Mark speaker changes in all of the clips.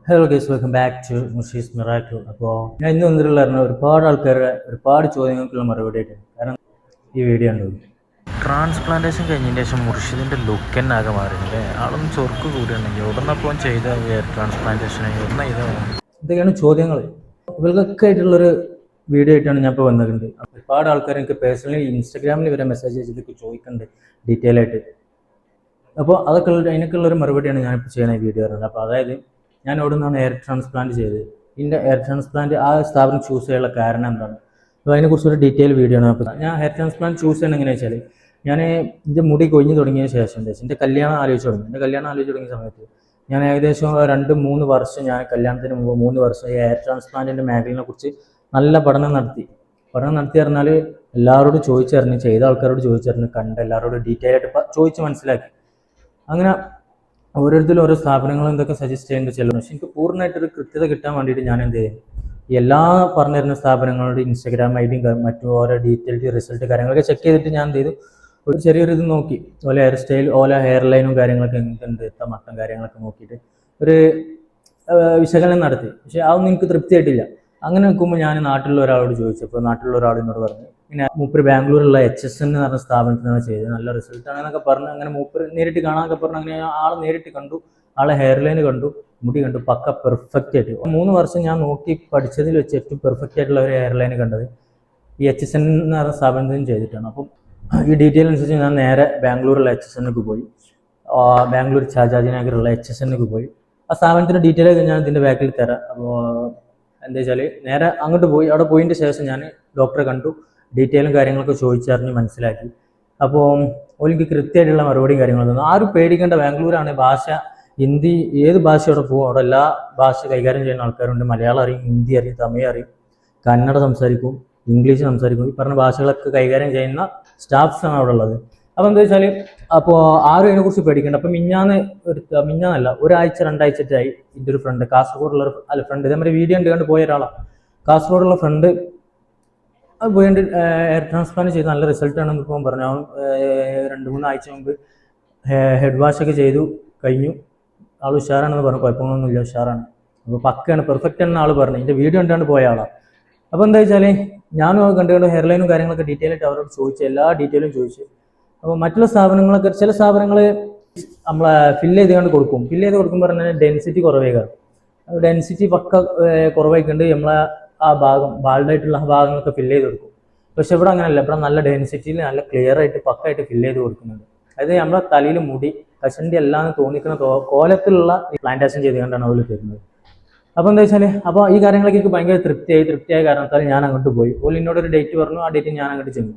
Speaker 1: Hello guys, welcome back to Mushi's miracle. അപ്പോൾ ഞാൻ ഇന്ന് വന്നിട്ടുള്ള ഒരുപാട് ആൾക്കാരുടെ ഒരുപാട് ചോദ്യങ്ങൾക്കുള്ള മറുപടി ആയിട്ട്, കാരണം ഈ വീഡിയോ ഉണ്ട്.
Speaker 2: ട്രാൻസ്പ്ലാന്റേഷൻ കഴിഞ്ഞതിന് ശേഷം മുർഷിദിൻ്റെ ലുക്ക് തന്നെ ആകെ മാറിയില്ലേ. ആളൊന്നും ചൊർക്ക് കൂടിയുണ്ടെങ്കിൽ ഉടനപ്പം ചെയ്ത ട്രാൻസ്പ്ലാന്റേഷൻ ഉടനെ
Speaker 1: ഇതൊക്കെയാണ് ചോദ്യങ്ങൾ. ഇവർക്കൊക്കെ ആയിട്ടുള്ളൊരു വീഡിയോ ആയിട്ടാണ് ഞാൻ ഇപ്പോൾ വന്നിട്ടുണ്ട്. ഒരുപാട് ആൾക്കാർ എനിക്ക് പേഴ്സണലി ഇൻസ്റ്റാഗ്രാമിൽ വരെ മെസ്സേജ് അയച്ചിട്ട് ചോദിക്കുന്നുണ്ട് ഡീറ്റെയിൽ ആയിട്ട്. അപ്പോൾ അതൊക്കെ അതിനൊക്കെയുള്ളൊരു മറുപടിയാണ് ഞാനിപ്പോൾ ചെയ്യുന്ന ഈ വീഡിയോ പറയുന്നത്. അപ്പോൾ അതായത് ഞാൻ അവിടെ നിന്നാണ് എയർ ട്രാൻസ്പ്ലാന്റ് ചെയ്തത്. ഇതിൻ്റെ എയർ ട്രാൻസ്പ്ലാന്റ് ആ സ്ഥാപനം ചൂസ് ചെയ്യാനുള്ള കാരണം എന്താണ്, അപ്പോൾ അതിനെക്കുറിച്ചൊരു ഡീറ്റെയിൽ വീഡിയോ ആണ്. അപ്പോൾ ഞാൻ ഹെയർ ട്രാൻസ്പ്ലാന്റ് ചൂസ് ചെയ്യണം എങ്ങനെയാ വെച്ചാൽ, ഞാൻ എൻ്റെ മുടി കൊഴിഞ്ഞ് തുടങ്ങിയ ശേഷം എൻ്റെ കല്യാണം ആലോചിച്ച് തുടങ്ങിയ സമയത്ത് ഞാൻ ഏകദേശം 2-3 വർഷം, ഞാൻ കല്യാണത്തിന് മുമ്പ് 3 വർഷം എയർ ട്രാൻസ്പ്ലാന്റിൻ്റെ മേഖലയെ കുറിച്ച് നല്ല പഠനം നടത്തി പറഞ്ഞാൽ എല്ലാവരോടും ചോദിച്ചറിഞ്ഞ്, ചെയ്ത ആൾക്കാരോട് ചോദിച്ചറിഞ്ഞ്, കണ്ട് എല്ലാവരോടും ഡീറ്റെയിൽ ആയിട്ട് ചോദിച്ച് മനസ്സിലാക്കി. അങ്ങനെ ഓരോരുത്തരും ഓരോ സ്ഥാപനങ്ങളും എന്തൊക്കെ സജസ്റ്റ് ചെയ്യേണ്ടത് ചെല്ലുന്നു. പക്ഷെ എനിക്ക് പൂർണ്ണമായിട്ടൊരു കൃത്യത കിട്ടാൻ വേണ്ടിയിട്ട് ഞാൻ എന്ത് ചെയ്യും, എല്ലാ പറഞ്ഞു തരുന്ന സ്ഥാപനങ്ങളുടെ ഇൻസ്റ്റാഗ്രാം ഐ ഡിയും മറ്റു ഓരോ ഡീറ്റെയിൽഡ് റിസൾട്ട് കാര്യങ്ങളൊക്കെ ചെക്ക് ചെയ്തിട്ട് ഞാൻ എന്ത് ചെയ്തു, ഒരു ചെറിയൊരു ഇത് നോക്കി. ഓല ഹെയർ സ്റ്റൈൽ, ഓല ഹെയർ ലൈനും കാര്യങ്ങളൊക്കെ എന്തുണ്ട്, മട്ടം കാര്യങ്ങളൊക്കെ നോക്കിയിട്ട് ഒരു വിശകലനം നടത്തി. പക്ഷെ അതൊന്നും എനിക്ക് തൃപ്തിയായിട്ടില്ല. അങ്ങനെ നിൽക്കുമ്പോൾ ഞാൻ നാട്ടിലുള്ള ഒരാളോട് ചോദിച്ചപ്പോൾ നാട്ടിലുള്ള ഒരാൾ എന്നോട് പറഞ്ഞു, പിന്നെ മൂപ്പര് ബാംഗ്ലൂരിലുള്ള HSN എന്ന് പറഞ്ഞ സ്ഥാപനത്തിനാണ് ചെയ്തത്, നല്ല റിസൾട്ട് ആണെന്നൊക്കെ പറഞ്ഞു. അങ്ങനെ മൂപ്പര് നേരിട്ട് കാണാനൊക്കെ പറഞ്ഞു. അങ്ങനെ ആളെ നേരിട്ട് കണ്ടു, ആളെ ഹെയർ ലൈൻ കണ്ടു, മുടി കണ്ടു, പക്ക പെർഫെക്റ്റ് ആയിട്ട്. 3 വർഷം ഞാൻ നോക്കി പഠിച്ചതിൽ വെച്ച് ഏറ്റവും പെർഫെക്റ്റ് ആയിട്ടുള്ള ഒരു ഹെയർ ലൈൻ കണ്ടത് ഈ HSN എന്ന് പറഞ്ഞ സ്ഥാപനത്തിൽ ചെയ്തിട്ടാണ്. അപ്പം ഈ ഡീറ്റെയിൽ അനുസരിച്ച് ഞാൻ നേരെ ബാംഗ്ലൂരിലുള്ള HSNക്ക് പോയി. ബാംഗ്ലൂർ ഛാജാജി നഗറുള്ള HSNക്ക് പോയി. ആ സ്ഥാപനത്തിൻ്റെ ഡീറ്റെയിൽ ഒക്കെ ഞാൻ ഇതിൻ്റെ ബാക്കിൽ തരാം. അപ്പോൾ എന്താ വെച്ചാൽ നേരെ അങ്ങോട്ട് പോയി. അവിടെ പോയതിൻ്റെ ശേഷം ഞാൻ ഡോക്ടറെ കണ്ടു, ഡീറ്റെയിലും കാര്യങ്ങളൊക്കെ ചോദിച്ചറിഞ്ഞ് മനസ്സിലാക്കി. അപ്പോൾ എനിക്ക് കൃത്യമായിട്ടുള്ള മറുപടിയും കാര്യങ്ങളും തന്നു. ആരും പേടിക്കേണ്ട, ബാംഗ്ലൂരാണ്, ഭാഷ ഹിന്ദി, ഏത് ഭാഷ അവിടെ പോകും, അവിടെ എല്ലാ ഭാഷ കൈകാര്യം ചെയ്യുന്ന ആൾക്കാരുണ്ട്. മലയാളം അറിയും, ഹിന്ദി അറിയും, തമിഴ് അറിയും, കന്നഡ സംസാരിക്കും, ഇംഗ്ലീഷ് സംസാരിക്കും. ഈ പറഞ്ഞ ഭാഷകളൊക്കെ കൈകാര്യം ചെയ്യുന്ന സ്റ്റാഫ്സാണ് അവിടെ ഉള്ളത്. അപ്പോൾ എന്താ വെച്ചാൽ, അപ്പോൾ ആരും അതിനെക്കുറിച്ച് പേടിക്കേണ്ട. അപ്പോൾ മിഞ്ഞാന്നല്ല, 1-2 ആഴ്ചയായി എൻ്റെ ഒരു ഫ്രണ്ട്, കാസർഗോഡുള്ള ഫ്രണ്ട്, ഇതേമാതിരി വീഡിയോ കണ്ട് പോയ ഒരാളാണ്. കാസർഗോഡുള്ള ഫ്രണ്ട് അത് പോയിട്ട് എയർ ട്രാൻസ്പ്ലാന്റ് ചെയ്ത് നല്ല റിസൾട്ടാണെന്ന് ഇപ്പം പറഞ്ഞു. 2-3 ആഴ്ച മുമ്പ് ഹെഡ് വാഷ് ഒക്കെ ചെയ്തു കഴിഞ്ഞു. ആൾ ഉഷാറാണെന്ന് പറഞ്ഞു, കുഴപ്പങ്ങളൊന്നുമില്ല, ഉഷാറാണ്. അപ്പോൾ പക്കയാണ്, പെർഫെക്റ്റ് ആണെന്ന് ആൾ പറഞ്ഞു. എൻ്റെ വീഡിയോ കണ്ടാണ്ട് പോയ ആളാണ്. അപ്പോൾ എന്താ വെച്ചാൽ, ഞാനും കണ്ടുകൊണ്ട് ഹെയർ ലൈനും കാര്യങ്ങളൊക്കെ ഡീറ്റെയിൽ ആയിട്ട് അവരോട് ചോദിച്ചു, എല്ലാ ഡീറ്റെയിലും ചോദിച്ചു. അപ്പോൾ മറ്റുള്ള സ്ഥാപനങ്ങളൊക്കെ, ചില സ്ഥാപനങ്ങൾ നമ്മളെ ഫില്ല് ചെയ്ത് കൊടുക്കുമ്പോൾ പറഞ്ഞാൽ ഡെൻസിറ്റി കുറവേക്കാണ്. ഡെൻസിറ്റി പക്ക കുറവായിക്കൊണ്ട് നമ്മളെ ആ ഭാഗം ബാൾഡായിട്ടുള്ള ആ ഭാഗങ്ങളൊക്കെ ഫില്ല് ചെയ്ത് കൊടുക്കും. പക്ഷെ ഇവിടെ അങ്ങനെയല്ല. ഇവിടെ നല്ല ഡെൻസിറ്റിയിൽ നല്ല ക്ലിയർ ആയിട്ട് പക്കായിട്ട് ഫില്ല് ചെയ്ത് കൊടുക്കുന്നുണ്ട്. അതായത് നമ്മുടെ തലയിൽ മുടി കഷണ്ടി എല്ലാം തോന്നിക്കുന്ന കോലത്തിലുള്ള പ്ലാന്റേഷൻ ചെയ്തുകൊണ്ടാണ് അവർ തരുന്നത്. അപ്പോൾ എന്താ വെച്ചാൽ, അപ്പോൾ ഈ കാര്യങ്ങളൊക്കെ എനിക്ക് ഭയങ്കര തൃപ്തിയായ കാരണത്താൽ ഞാൻ അങ്ങോട്ട് പോയി. ഓല് എന്നോട് ഒരു ഡേറ്റ് പറഞ്ഞു, ആ ഡേറ്റ് ഞാൻ അങ്ങോട്ട് ചെന്നു.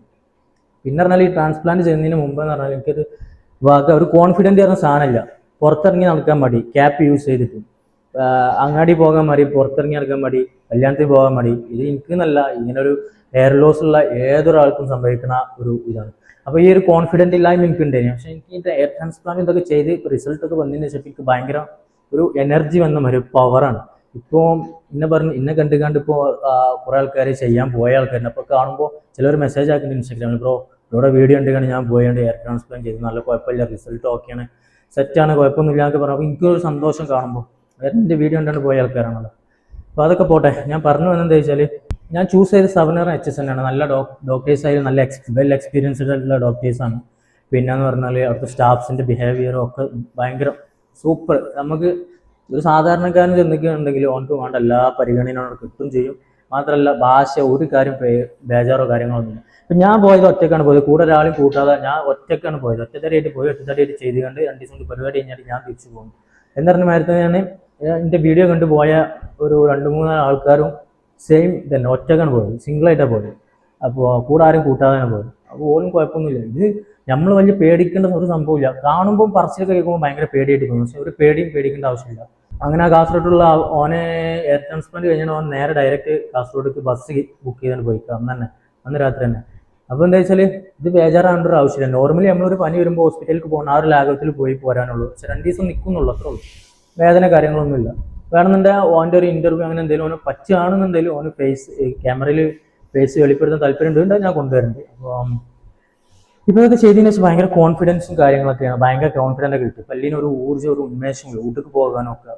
Speaker 1: പിന്നെ പറഞ്ഞാൽ ഈ ട്രാൻസ്പ്ലാന്റ് ചെയ്യുന്നതിന് മുമ്പ് എന്ന് പറഞ്ഞാൽ എനിക്കൊരു ഒരു കോൺഫിഡൻറ്റ് പറഞ്ഞ സാധനമില്ല. പുറത്തിറങ്ങി നടക്കാൻ മടി, ക്യാപ്പ് യൂസ് ചെയ്തിട്ട് അങ്ങാടി പോകാൻ മടി, പുറത്തിറങ്ങി നടക്കാൻ മടി, കല്യാണത്തിന് പോകാൻ മടി. ഇത് എനിക്കെന്നല്ല, ഇങ്ങനൊരു ഹെയർ ലോസ് ഉള്ള ഏതൊരാൾക്കും സംഭവിക്കുന്ന ഒരു ഇതാണ്. അപ്പോൾ ഈ ഒരു കോൺഫിഡൻറ്റ് ഇല്ലായ്മ എനിക്ക് ഉണ്ടായിരുന്നു. പക്ഷേ എനിക്ക് ഇതിൻ്റെ എയർ ട്രാൻസ്പ്ലാന്റ് ഇതൊക്കെ ചെയ്ത് റിസൾട്ട് ഒക്കെ വന്നതിന് ശേഷം എനിക്ക് ഭയങ്കര ഒരു എനർജി വന്ന ഒരു പവറാണ്. ഇപ്പോൾ ഇന്നെ കണ്ടുകൊണ്ട് ഇപ്പോൾ കുറേ ആൾക്കാർ ചെയ്യാൻ പോയ ആൾക്കാരുണ്ട്. അപ്പോൾ കാണുമ്പോൾ ചിലർ മെസ്സേജ് ആക്കുന്നുണ്ട് ഇൻസ്റ്റാഗ്രാമിൽ, ബ്രോ ഇവിടെ വീഡിയോ ഉണ്ടെങ്കിൽ ഞാൻ പോയാണ്ട് എയർ ട്രാൻസ്പ്ലാന്റ് ചെയ്ത് നല്ല കുഴപ്പമില്ല, റിസൾട്ട് ഓക്കെയാണ്, സെറ്റാണ്, കുഴപ്പമൊന്നുമില്ല എന്നൊക്കെ പറഞ്ഞു. അപ്പോൾ എനിക്കൊരു സന്തോഷം കാണുമ്പോൾ. എൻ്റെ വീഡിയോ കണ്ടാണ് പോയ ആൾക്കാരാണല്ലോ. അപ്പോൾ അതൊക്കെ പോട്ടെ. ഞാൻ പറഞ്ഞു വന്നെന്താ വെച്ചാൽ, ഞാൻ ചൂസ് ചെയ്ത സ്ഥാപനം HSN ആണ്. നല്ല ഡോക്ടേഴ്സ് ആയാലും നല്ല വെൽ എക്സ്പീരിയൻസ്ഡ് ആയിട്ടുള്ള ഡോക്ടേഴ്സാണ്. പിന്നെന്ന് പറഞ്ഞാൽ അവിടുത്തെ സ്റ്റാഫ്സിൻ്റെ ബിഹേവിയറും ഒക്കെ ഭയങ്കര സൂപ്പർ. നമുക്ക് ഒരു സാധാരണക്കാരൻ ചെന്നിട്ടുണ്ടെങ്കിൽ ഓനക്ക് വേണ്ട എല്ലാ പരിഗണനയും കിട്ടും ചെയ്യും. മാത്രമല്ല ഭാഷ ഒരു കാര്യം ബേജാറോ കാര്യങ്ങളൊന്നുമില്ല. ഇപ്പം ഞാൻ പോയത് ഒറ്റക്കാണ് പോയത്, കൂടെ ഒരാളും കൂട്ടാതെ ഞാൻ ഒറ്റക്കാണ് പോയത്. ഒറ്റത്തടിയായിട്ട് ചെയ്തുകൊണ്ട് 2 ദിവസം പരിപാടി കഴിഞ്ഞാൽ ഞാൻ തിരിച്ചു പോകും എന്ന് പറഞ്ഞ മാതിരി ഞാൻ എൻ്റെ വീഡിയോ കണ്ടു പോയ ഒരു 2-3 ആൾക്കാരും സെയിം തന്നെ ഒറ്റക്കാണ് പോയത്, സിംഗിളായിട്ടാണ് പോയത്. അപ്പോൾ കൂടെ ആരും കൂട്ടാതെയാണ് പോയത്. അപ്പോൾ ഓരും കുഴപ്പമൊന്നുമില്ല. ഇത് നമ്മൾ വലിയ പേടിക്കേണ്ട ഒരു സംഭവമില്ല. കാണുമ്പോൾ പറച്ചിലൊക്കെ കേൾക്കുമ്പോൾ ഭയങ്കര പേടിയായിട്ട് തോന്നും. പക്ഷെ ഒരു പേടിക്കേണ്ട ആവശ്യമില്ല. അങ്ങനെ ആ കാസർഗോഡുള്ള ഓനെ എയർ ട്രാൻസ്പ്ലാന്റ് കഴിഞ്ഞാൽ ഓൻ നേരെ ഡയറക്റ്റ് കാസർഗോഡേക്ക് ബസ് ബുക്ക് ചെയ്താണ് പോയി, അന്ന് രാത്രി തന്നെ. അപ്പോൾ എന്താ വെച്ചാൽ, ഇത് ബേജാറാകേണ്ട ഒരു ആവശ്യമില്ല. നോർമലി നമ്മളൊരു പനി വരുമ്പോൾ ഹോസ്പിറ്റലിലേക്ക് പോകുന്ന ആ ഒരു ലാഘവത്തിൽ പോയി പോരാനുള്ളൂ. പക്ഷെ 2 ദിവസം നിൽക്കുന്നുള്ളൂ, അത്രേ ഉള്ളൂ. വേദന കാര്യങ്ങളൊന്നുമില്ല. വേണമെന്നുണ്ടെങ്കിൽ ഓൻ്റെ ഒരു ഇൻ്റർവ്യൂ അങ്ങനെ എന്തെങ്കിലും ഓന് പറ്റുകയാണെന്നുണ്ടെങ്കിലും ഓന് ക്യാമറയിൽ ഫേസ് വെളിപ്പെടുത്താൻ താല്പര്യം ഉണ്ടെങ്കിൽ ഞാൻ കൊണ്ടുവരുന്നുണ്ട്. അപ്പോൾ ഇപ്പോൾ ഇതൊക്കെ ചെയ്തതിന് ശേഷം ഭയങ്കര കോൺഫിഡൻസും കാര്യങ്ങളൊക്കെയാണ്. ഭയങ്കര കോൺഫിഡൻ്റ് ഒക്കെ കിട്ടും. പല്ലിന് ഒരു ഊർജ്ജം, ഒരു ഉന്മേഷം, വീട്ടിലേക്ക് പോകാനൊക്കെ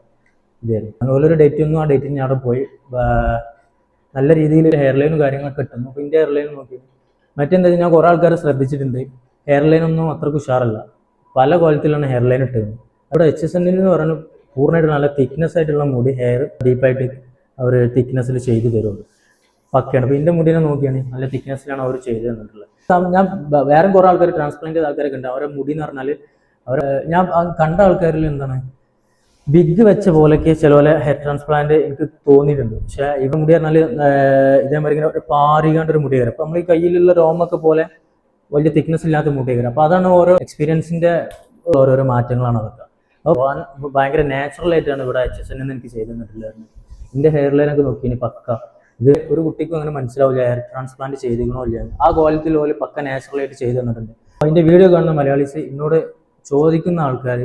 Speaker 1: ഇതായിരുന്നു. അതുപോലെ ഒരു ഡേറ്റ് ഒന്നും ആ ഡേറ്റിന് ഞാൻ അവിടെ പോയി നല്ല രീതിയിൽ ഹെയർ ലൈനും കാര്യങ്ങളൊക്കെ കിട്ടുന്നു. അപ്പോൾ എൻ്റെ ഹെയർ ലൈൻ നോക്കി മറ്റെന്താ വെച്ചാൽ ഞാൻ കുറേ ആൾക്കാരെ ശ്രദ്ധിച്ചിട്ടുണ്ട്, ഹെയർ ലൈനൊന്നും അത്രയ്ക്ക് ഉഷാറല്ല, പല ക്വാളിറ്റിയിലാണ് ഹെയർ ലൈൻ ഇട്ടത്. അവിടെ HSN എന്ന് പറഞ്ഞാൽ പൂർണ്ണമായിട്ട് നല്ല തിക്നെസ് ആയിട്ടുള്ള മുടി ഹെയർ ഡീപ്പായിട്ട് അവർ തിക്നെസ്സിൽ ചെയ്ത് തരുള്ളൂ, പക്കയാണ്. അപ്പോൾ എൻ്റെ മുടിനെ നോക്കിയാണ് നല്ല തിക്നെസ്സിലാണ് അവർ ചെയ്ത് തന്നിട്ടുള്ളത്. ഞാൻ വേറെ കുറേ ആൾക്കാർ ട്രാൻസ്പ്ലാന്റ് ചെയ്ത ആൾക്കാരൊക്കെ ഉണ്ട്, അവരുടെ മുടി എന്ന് പറഞ്ഞാൽ ഞാൻ കണ്ട ആൾക്കാരിൽ എന്താണ് ബിഗ് വെച്ച പോലെയൊക്കെ ചിലപോലെ ഹെയർ ട്രാൻസ്പ്ലാന്റ് എനിക്ക് തോന്നിയിട്ടുണ്ട്. പക്ഷേ ഇവ മുടി പറഞ്ഞാൽ ഇതേമാതിരി ഇങ്ങനെ ഒരു പാറികാണ്ട് ഒരു മുടി കയറും. അപ്പോൾ നമ്മൾ ഈ കയ്യിലുള്ള രോമൊക്കെ പോലെ വലിയ തിക്നെസ് ഇല്ലാത്ത മുടി കയറും. അപ്പോൾ അതാണ് ഓരോ എക്സ്പീരിയൻസിൻ്റെ ഓരോരോ മാറ്റങ്ങളാണ് അതൊക്കെ. അപ്പോൾ ഭയങ്കര നാച്ചുറൽ ആയിട്ടാണ് ഇവിടെ HSN എനിക്ക് ചെയ്തു തന്നിട്ടുണ്ടായിരുന്നു. എൻ്റെ ഹെയർ ലൈനൊക്കെ നോക്കി ഇനി പക്ക, ഇത് ഒരു കുട്ടിക്കും അങ്ങനെ മനസ്സിലാവില്ല ഹെയർ ട്രാൻസ്പ്ലാന്റ് ചെയ്തിരിക്കണോ ഇല്ല, ആ ക്വാളിറ്റിയിൽ പോലെ പക്ക നാച്ചുറലായിട്ട് ചെയ്തു തന്നിട്ടുണ്ട്. അപ്പോൾ അതിൻ്റെ വീഡിയോ കാണുന്ന മലയാളീസ് എന്നോട് ചോദിക്കുന്ന ആൾക്കാർ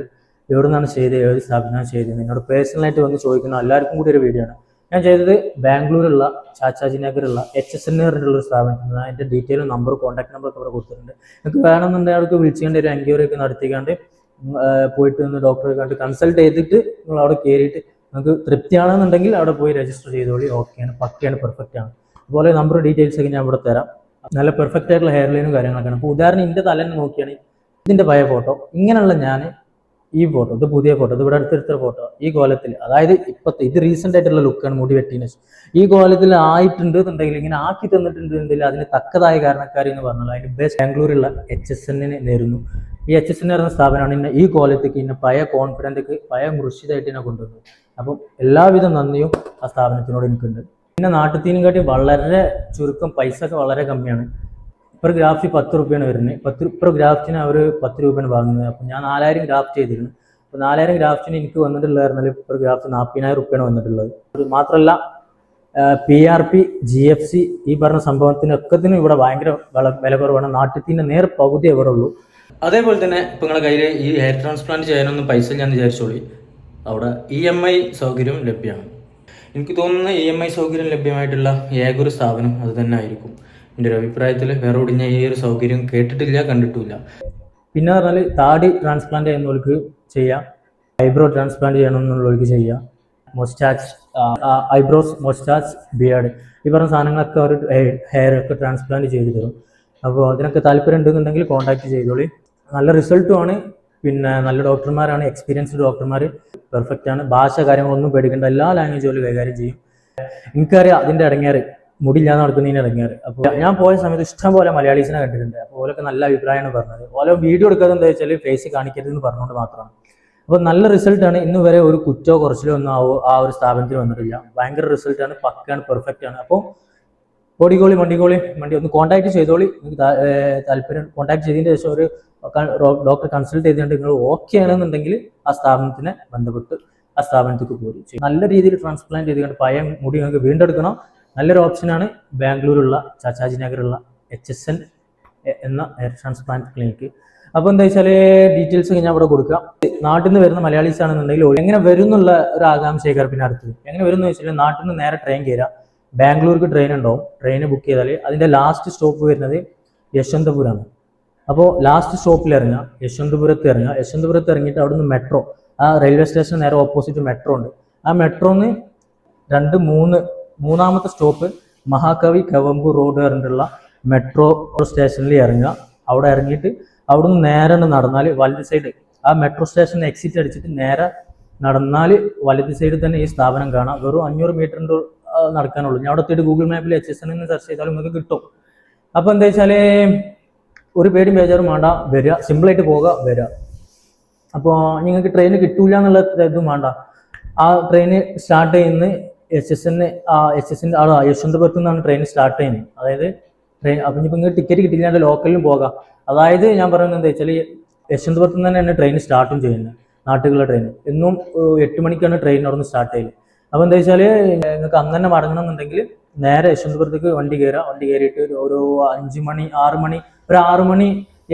Speaker 1: എവിടെ നിന്നാണ് ചെയ്തത്, ഏത് സ്ഥാപനമാണ് ചെയ്തത്, എന്നോട് പേഴ്സണലായിട്ട് വന്ന് ചോദിക്കുന്ന എല്ലാവർക്കും കൂടി ഒരു വീഡിയോ ആണ്. ഞാൻ ചെയ്തത് ബാംഗ്ലൂരുള്ള ചാച്ചാജി നഗറുള്ള HSN ഒരു സ്ഥാപനത്തിൽ. അതിൻ്റെ ഡീറ്റെയിലും നമ്പർ കോൺടാക്ട് നമ്പറൊക്കെ അവിടെ കൊടുത്തിട്ടുണ്ട്. നിങ്ങൾക്ക് വേണമെന്നുണ്ടെങ്കിൽ അവർക്ക് വിളിച്ചുകൊണ്ട് ഒരു എൻക്വയറി ഒക്കെ നടത്തിക്കാണ്ട് പോയിട്ട് ഒന്ന് ഡോക്ടറെ കണ്ട് കൺസൾട്ട് ചെയ്തിട്ട് നിങ്ങൾ അവിടെ കയറിയിട്ട് നിങ്ങൾക്ക് തൃപ്തിയാണെന്നുണ്ടെങ്കിൽ അവിടെ പോയി രജിസ്റ്റർ ചെയ്തോളി. ഓക്കെയാണ്, പക്കയാണ്, പെർഫെക്റ്റ് ആണ്. അതുപോലെ നമ്പർ ഡീറ്റെയിൽസ് ഒക്കെ ഞാൻ ഇവിടെ തരാം. നല്ല പെർഫെക്റ്റ് ആയിട്ടുള്ള ഹെയർ ലൈനും കാര്യങ്ങളൊക്കെയാണ്. അപ്പോൾ ഉദാഹരണം എൻ്റെ തലേന്ന് നോക്കിയാണെങ്കിൽ ഇതിൻ്റെ പഴയ ഫോട്ടോ, ഇങ്ങനെയുള്ള ഞാൻ ഈ ഫോട്ടോ, ഇത് പുതിയ ഫോട്ടോ, ഇത് ഇവിടെ അടുത്തെടുത്ത ഫോട്ടോ, ഈ കോലത്തിൽ, അതായത് ഇപ്പോഴത്തെ ഇത് റീസെൻ്റ് ആയിട്ടുള്ള ലുക്കാണ്, മുടി വെട്ടിന് ഈ കോലത്തിൽ ആയിട്ടുണ്ട് എന്നുണ്ടെങ്കിൽ, ഇങ്ങനെ ആക്കി തന്നിട്ടുണ്ടെങ്കിൽ അതിന് തക്കതായ കാരണക്കാരി എന്ന് പറഞ്ഞാൽ അതിൻ്റെ ബെസ്റ്റ് ബാംഗ്ലൂരുള്ള HSN നേരുന്നു. ഈ HSN എന്ന സ്ഥാപനമാണ് എന്നെ ഈ കോലത്തേക്ക് എന്നെ പഴയ കോൺഫിഡൻറ്റേക്ക് പഴയ മുർഷിദായിട്ട് എന്നെ കൊണ്ടുവന്നത്. അപ്പം എല്ലാവിധ നന്ദിയും ആ സ്ഥാപനത്തിനോട് എനിക്കുണ്ട്. പിന്നെ നാട്ടിൽ കാട്ടി വളരെ ചുരുക്കം, പൈസ ഒക്കെ വളരെ കമ്മിയാണ്. ഇപ്പോൾ ഗ്രാഫ്റ്റ് 10 രൂപയാണ് വരുന്നത്. ഇപ്പോൾ ഗ്രാഫ്റ്റിന് അവർ 10 രൂപയാണ് വാങ്ങുന്നത്. അപ്പോൾ ഞാൻ 4000 ഗ്രാഫ്റ്റ് ചെയ്തിരുന്നു. അപ്പോൾ 4000 ഗ്രാഫ്റ്റിന് എനിക്ക് വന്നിട്ടുള്ളതായിരുന്നാൽ ഇപ്പോൾ ഗ്രാഫ്റ്റ് 40,000 രൂപയാണ് വന്നിട്ടുള്ളത്. മാത്രമല്ല PRP GFC ഈ പറഞ്ഞ സംഭവത്തിനൊക്കത്തിനും ഇവിടെ ഭയങ്കര വില കുറവാണ്. നാട്ടിൽ നേർ പകുതി എവിടെ ഉള്ളൂ. അതേപോലെ തന്നെ ഇപ്പോൾ നിങ്ങളുടെ കയ്യിൽ ഈ ഹെയർ ട്രാൻസ്പ്ലാന്റ് ചെയ്യാനൊന്നും പൈസ ഇല്ലാന്ന് വിചാരിച്ചോളി, അവിടെ EMI സൗകര്യം ലഭ്യമാണ്. എനിക്ക് തോന്നുന്ന EMI സൗകര്യം ലഭ്യമായിട്ടുള്ള ഏതൊരു സ്ഥാപനം അത് തന്നെ ആയിരിക്കും. എൻ്റെ ഒരു അഭിപ്രായത്തിൽ വേറെ ഓടി ഞാൻ ഈ ഒരു സൗകര്യം കേട്ടിട്ടില്ല, കണ്ടിട്ടില്ല. പിന്നെ പറഞ്ഞാൽ താടി ട്രാൻസ്പ്ലാന്റ് ചെയ്യുന്നവർക്ക് ചെയ്യാം, ഐബ്രോ ട്രാൻസ്പ്ലാന്റ് ചെയ്യണമെന്നുള്ളവർക്ക് ചെയ്യാം, മൊസ്റ്റാച്ച്, ഐബ്രോസ്, മൊസ്റ്റാച്ച്, ബിയർഡ് ഈ പറഞ്ഞ സാധനങ്ങളൊക്കെ അവർ ഹെയർ ഒക്കെ ട്രാൻസ്പ്ലാന്റ് ചെയ്ത് തരും. അപ്പോൾ അതിനൊക്കെ താല്പര്യം ഉണ്ടെന്നുണ്ടെങ്കിൽ കോൺടാക്ട് ചെയ്തോളി. നല്ല റിസൾട്ടുമാണ്. പിന്നെ നല്ല ഡോക്ടർമാരാണ്, എക്സ്പീരിയൻസ്ഡ് ഡോക്ടർമാർ, പെർഫെക്റ്റ് ആണ്. ഭാഷ കാര്യങ്ങളൊന്നും പേടിക്കേണ്ട, എല്ലാ ലാംഗ്വേജുകളും കൈകാര്യം ചെയ്യും. എനിക്കറിയാം അതിൻ്റെ ഇടങ്ങേറ്, മുടിയില്ലാതെ നടക്കുന്നതിന് ഇടങ്ങേറ്. അപ്പോൾ ഞാൻ പോയ സമയത്ത് ഇഷ്ടംപോലെ മലയാളീസിനെ കണ്ടിട്ടുണ്ട്. അപ്പോൾ ഓലൊക്കെ നല്ല അഭിപ്രായമാണ് പറഞ്ഞത്. ഓരോ വീഡിയോ എടുക്കാതെ എന്താ വെച്ചാൽ ഫേസ് കാണിക്കരുതെന്ന് പറഞ്ഞുകൊണ്ട് മാത്രമാണ്. അപ്പോൾ നല്ല റിസൾട്ടാണ്. ഇന്ന് വരെ ഒരു കുറ്റോ കുറച്ചിലോ ഒന്നും ആ ഒരു സ്ഥാപനത്തിൽ വന്നിട്ടില്ല. ഭയങ്കര റിസൾട്ടാണ്, പക്കയാണ്, പെർഫെക്റ്റ് ആണ്. അപ്പോൾ ഓടിക്കോളി വണ്ടി ഒന്ന് കോൺടാക്ട് ചെയ്തോളി. നിങ്ങൾക്ക് താല്പര്യം കോൺടാക്ട് ചെയ്തതിന് ശേഷം ഒരു ഡോക്ടറെ കൺസൾട്ട് ചെയ്തുകൊണ്ട് നിങ്ങൾ ഓക്കെ ആണെന്നുണ്ടെങ്കിൽ ആ സ്ഥാപനത്തിനെ ബന്ധപ്പെട്ട് ആ സ്ഥാപനത്തേക്ക് പോരും. നല്ല രീതിയിൽ ട്രാൻസ്പ്ലാന്റ് ചെയ്തുകൊണ്ട് പഴയ മുടി നിങ്ങൾക്ക് വീണ്ടെടുക്കണം. നല്ലൊരു ഓപ്ഷനാണ് ബാംഗ്ലൂരുള്ള ചാച്ചാജി നഗറുള്ള HSN എന്ന ഹെയർ ട്രാൻസ്പ്ലാന്റ് ക്ലിനിക്ക്. അപ്പോൾ എന്താ വെച്ചാൽ ഡീറ്റെയിൽസ് ഒക്കെ ഞാൻ ഇവിടെ കൊടുക്കാം. നാട്ടിൽ നിന്ന് വരുന്ന മലയാളീസ് ആണെന്നുണ്ടെങ്കിൽ എങ്ങനെ വരും എന്നുള്ള ഒരു ആകാംക്ഷയേക്കാർ. പിന്നെ അടുത്തത് എങ്ങനെ വരും എന്ന് വെച്ചാൽ നാട്ടിൽ നിന്ന് നേരെ ട്രെയിൻ കയറാം, ബാംഗ്ലൂർക്ക് ട്രെയിൻ ഉണ്ടാവും. ട്രെയിന് ബുക്ക് ചെയ്താൽ അതിൻ്റെ ലാസ്റ്റ് സ്റ്റോപ്പ് വരുന്നത് യശ്വന്തപുരമാണ്. അപ്പോൾ ലാസ്റ്റ് സ്റ്റോപ്പിൽ ഇറങ്ങുക, യശ്വന്തപുരത്ത് ഇറങ്ങിയിട്ട് അവിടെ നിന്ന് മെട്രോ, ആ റെയിൽവേ സ്റ്റേഷൻ നേരെ ഓപ്പോസിറ്റ് മെട്രോ ഉണ്ട്. ആ മെട്രോന്ന് മൂന്നാമത്തെ സ്റ്റോപ്പ് മഹാകവി കവമ്പൂർ റോഡ് പറഞ്ഞിട്ടുള്ള മെട്രോ സ്റ്റേഷനിൽ ഇറങ്ങുക. അവിടെ ഇറങ്ങിയിട്ട് അവിടെ നിന്ന് നേരെ നടന്നാൽ വലത് സൈഡ് ആ മെട്രോ സ്റ്റേഷൻ എക്സിറ്റ് അടിച്ചിട്ട് നേരെ നടന്നാൽ വലത് സൈഡിൽ തന്നെ ഈ സ്ഥാപനം കാണാം. വെറും 500 മീറ്ററിൻ്റെ നടക്കാനുള്ളൂ. ഞാൻ അവിടെ എത്തിയിട്ട് ഗൂഗിൾ മാപ്പിൽ HSN എന്ന് സെർച്ച് ചെയ്താലും നിങ്ങൾക്ക് കിട്ടും. അപ്പോൾ എന്താ വെച്ചാൽ ഒരു പേടിയും ബേജാറും വേണ്ട, വരിക, സിമ്പിളായിട്ട് പോകുക, വരിക. അപ്പോൾ നിങ്ങൾക്ക് ട്രെയിന് കിട്ടൂല എന്നുള്ള ഇതും വേണ്ട. ആ ട്രെയിന് സ്റ്റാർട്ട് ചെയ്യുന്നത് യശ്വന്തപുരത്ത് നിന്നാണ് ട്രെയിൻ സ്റ്റാർട്ട് ചെയ്യുന്നത്. അതായത് ട്രെയിൻ അപ്പം ഇപ്പം നിങ്ങൾക്ക് ടിക്കറ്റ് കിട്ടിയില്ലാണ്ട് ലോക്കലിലും പോകാം. അതായത് ഞാൻ പറയുന്നത് എന്താ വെച്ചാൽ യശ്വന്തപുരത്ത് നിന്ന് തന്നെയാണ് ട്രെയിൻ സ്റ്റാർട്ടും ചെയ്യുന്നത്. നാട്ടിലുള്ള ട്രെയിൻ എന്നും 8 മണിക്കാണ് ട്രെയിൻ അവിടെ നിന്ന് സ്റ്റാർട്ട് ചെയ്യുന്നത്. അപ്പോൾ എന്താ വെച്ചാൽ നിങ്ങൾക്ക് അന്ന് തന്നെ മടങ്ങണം എന്നുണ്ടെങ്കിൽ നേരെ യശ്വന്തപുരത്തേക്ക് വണ്ടി കയറിയിട്ട് ഒരു 5 മണി 6 മണി ഒരു 6 മണി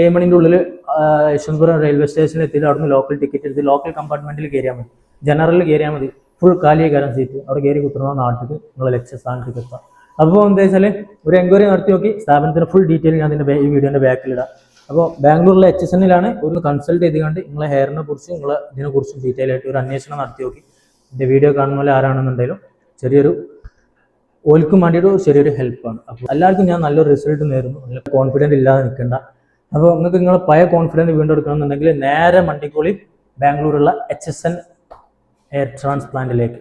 Speaker 1: 7 മണിൻ്റെ ഉള്ളിൽ യശ്വന്തപുരം റെയിൽവേ സ്റ്റേഷനിൽ എത്തിയിട്ട് അവിടെ നിന്ന് ലോക്കൽ ടിക്കറ്റ് എടുത്ത് ലോക്കൽ കമ്പാർട്ട്മെന്റിൽ കയറിയാൽ മതി. ജനറലിൽ കയറിയാൽ മതി. ഫുൾ കാലിയായി കയറാൻ സീറ്റ്. അവിടെ കയറി കുത്തുന്ന നാട്ടിൽ നിങ്ങളെ ലക്ഷ്യസ്ഥാനത്തേക്ക് എത്താം. അപ്പോൾ എന്താ വെച്ചാൽ ഒരു എൻക്വയറി നടത്തി നോക്കി സ്ഥാപനത്തിൻ്റെ ഫുൾ ഡീറ്റെയിൽ ഞാൻ ഈ വീഡിയോൻ്റെ ബാക്കിലിടാം. അപ്പോൾ ബാംഗ്ലൂരിലെ HSN ഒരു കൺസൾട്ട് ചെയ്തുകൊണ്ട് നിങ്ങളെ ഹെയറിനെ കുറിച്ചും നിങ്ങളെ ഇതിനെക്കുറിച്ചും ഡീറ്റെയിൽ ആയിട്ട് ഒരു അന്വേഷണം നടത്തി നോക്കി എൻ്റെ വീഡിയോ കാണുന്ന പോലെ ആരാണെന്നുണ്ടെങ്കിലും ചെറിയൊരു ഓൽക്കും വേണ്ടിയിട്ട് ചെറിയൊരു ഹെൽപ്പാണ്. അപ്പോൾ എല്ലാവർക്കും ഞാൻ നല്ലൊരു റിസൾട്ട് നേരുന്നു. നല്ല കോൺഫിഡൻറ്റ് ഇല്ലാതെ നിൽക്കേണ്ട. അപ്പോൾ നിങ്ങൾക്ക് നിങ്ങളെ പഴയ കോൺഫിഡൻറ്റ് വീണ്ടും എടുക്കണമെന്നുണ്ടെങ്കിൽ നേരെ മണ്ടിക്കോളി ബാംഗ്ലൂരുള്ള HSN ഹെയർ ട്രാൻസ്പ്ലാന്റിലേക്ക്.